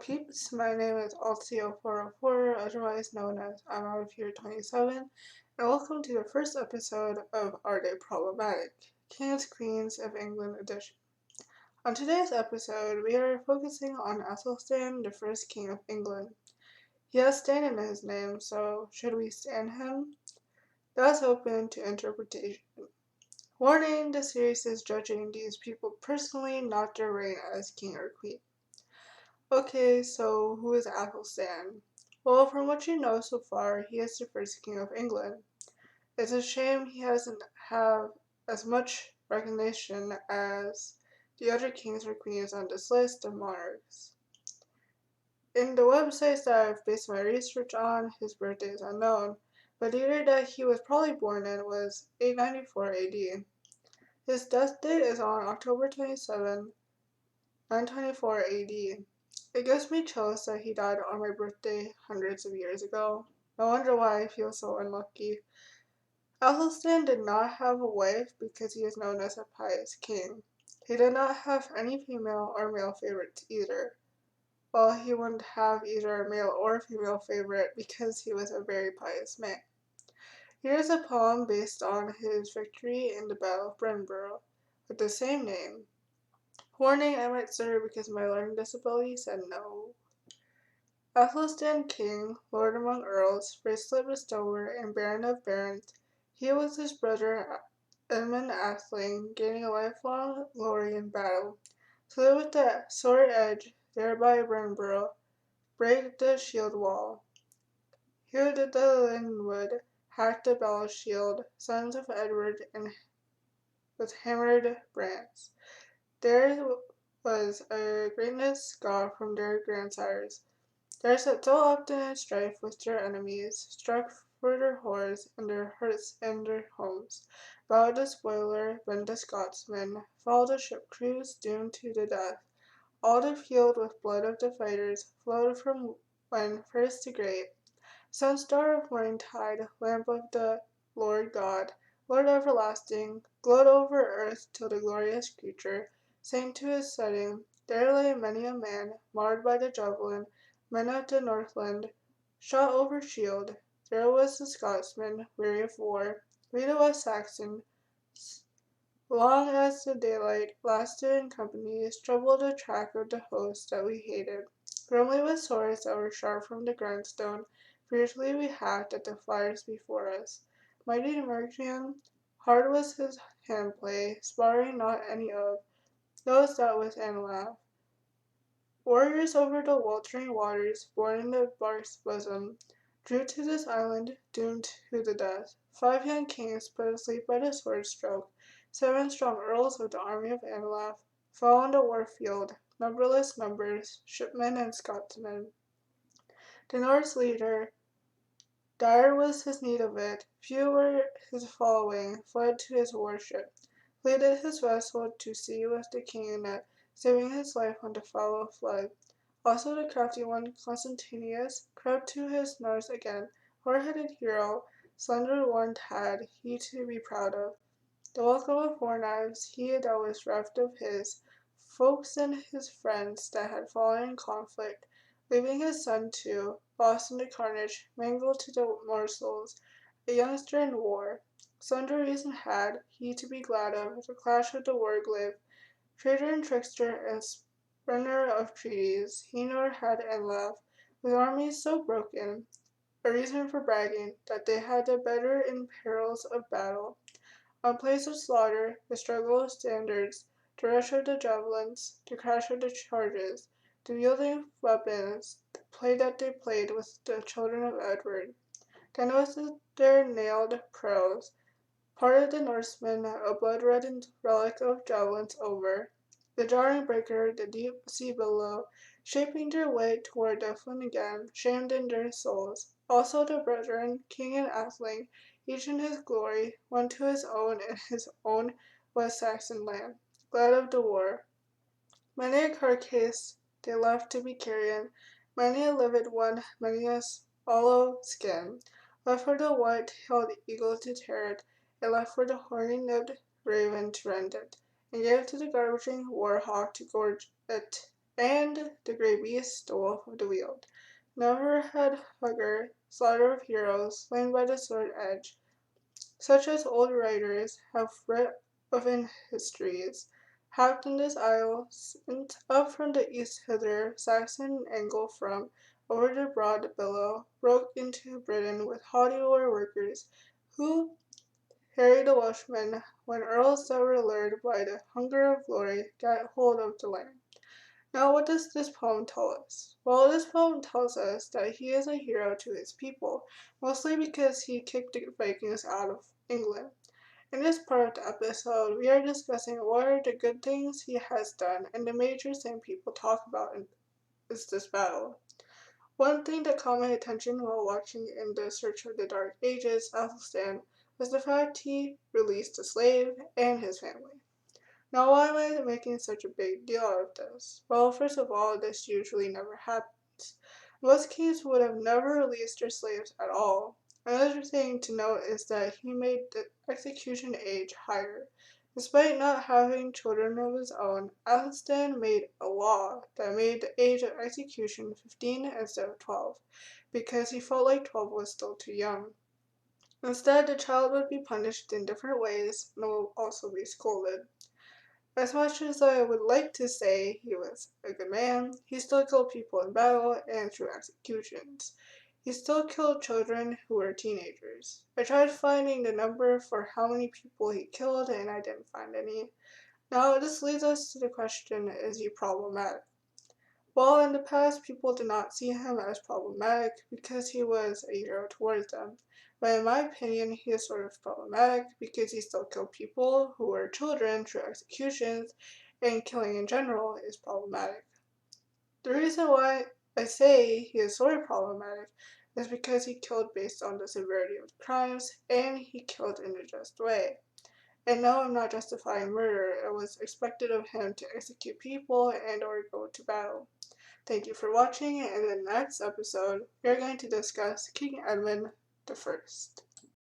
peeps, my name is Alcio404, otherwise known as I'm Out of Here 27, and welcome to the first episode of Are They Problematic? Kings Queens of England edition. On today's episode, we are focusing on Athelstan, the first king of England. He has Stan in his name, so should we stan him? That's open to interpretation. Warning, the series is judging these people personally, not their reign as king or queen. Okay, so who is Athelstan? Well, from what you know so far, he is the first king of England. It's a shame he hasn't have as much recognition as the other kings or queens on this list of monarchs. In the websites that I've based my research on, his birthday is unknown, but the year that he was probably born in was 894 AD. His death date is on October 27, 924 AD. It gives me chills that he died on my birthday hundreds of years ago. No wonder why I feel so unlucky. Athelstan did not have a wife because he is known as a pious king. He did not have any female or male favorites either. Well, he wouldn't have either a male or female favorite because he was a very pious man. Here is a poem based on his victory in the Battle of Brunanburh with the same name. Warning, I might stutter because my learning disability said no. Athelstan king, lord among earls, bracelet bestower, and baron of barons, he was his brother Edmund Athling, gaining a lifelong glory in battle. Slay with the sword edge, thereby Brunanburh, break the shield wall. Here did the Linwood hack the battle shield, sons of Edward, and with hammered brands. There was a greatness got from their grandsires. They sat so often in strife with their enemies, struck for their whores and their hurts and their homes. Bowed the spoiler, bent the Scotsman, followed the ship crews doomed to the death. All the field with blood of the fighters flowed from when first the great sun star of morning tide, lamp of the Lord God, Lord everlasting, glowed over earth till the glorious creature sank to his setting. There lay many a man, marred by the javelin, men of the Northland, shot over shield. There was the Scotsman, weary of war, we the West Saxon, long as the daylight lasted in companies, troubled the track of the host that we hated. Grimly with swords that were sharp from the grindstone, fiercely we hacked at the fires before us. Mighty Mercian, hard was his handplay, sparring not any of those that with and laugh. Warriors over the weltering waters, born in the bark's bosom, drew to this island, doomed to the death. 5 young kings put asleep by the sword stroke, 7 strong earls of the army of Anlaf fell on the war field, numberless numbers, shipmen and Scotsmen. The Norse leader, dire was his need of it, few were his following, fled to his warship, leaded his vessel to sea with the king in it, saving his life on the foul flood. Also the crafty one, Constantinius, crept to his Norse again, hoar-headed hero, slender one had he to be proud of. The welcome of war knives, he that was reft of his folks and his friends that had fallen in conflict, leaving his son too, lost in the carnage, mangled to the morsels, a youngster in war. Slender reason had he to be glad of the clash of the war-glaive, traitor and trickster and spurner of treaties, he nor had and love, with armies so broken, a reason for bragging, that they had the better in perils of battle. On place of slaughter, the struggle of standards, the rush of the javelins, the crash of the charges, the wielding of weapons, the play that they played with the children of Edward. Then was their nailed prose, part of the Norsemen, a blood-reddened relic of javelins over, the jarring breaker, the deep sea below, shaping their way toward Dublin again, shamed in their souls. Also the brethren, King and Athling, each in his glory, one to his own in his own West Saxon land, glad of the war. Many a carcase they left to be carrion, many a livid one, many a hollow skin, left for the white-tailed eagle to tear it, and left for the horny-nibbed raven to rend it, and gave to the garbaging war-hawk to gorge it, and the Grey Beast, the Wolf of the Weald. Never had hugger, slaughter of heroes, slain by the sword edge, such as old writers have writ of in histories. Hacked in this isle, sent up from the east hither, Saxon angle from over the broad billow, broke into Britain with haughty war workers, who Harry the Welshman, when earls that were lured by the hunger of glory, got hold of the land. Now, what does this poem tell us? Well, this poem tells us that he is a hero to his people, mostly because he kicked the Vikings out of England. In this part of the episode, we are discussing what are the good things he has done, and the major thing people talk about is this battle. One thing that caught my attention while watching In the Search of the Dark Ages, Athelstan, was the fact he released a slave and his family. Now, why am I making such a big deal out of this? Well, first of all, this usually never happens. Most kings would have never released their slaves at all. Another thing to note is that he made the execution age higher. Despite not having children of his own, Athlestan made a law that made the age of execution 15 instead of 12, because he felt like 12 was still too young. Instead, the child would be punished in different ways and will also be scolded. As much as I would like to say he was a good man, he still killed people in battle and through executions. He still killed children who were teenagers. I tried finding the number for how many people he killed and I didn't find any. Now this leads us to the question, is he problematic? Well, in the past, people did not see him as problematic because he was a hero towards them. But in my opinion, he is sort of problematic because he still killed people who were children through executions, and killing in general is problematic. The reason why I say he is sort of problematic is because he killed based on the severity of the crimes, and he killed in a just way. And no, I'm not justifying murder. It was expected of him to execute people and or go to battle. Thank you for watching, and in the next episode, we are going to discuss King Edmund the First.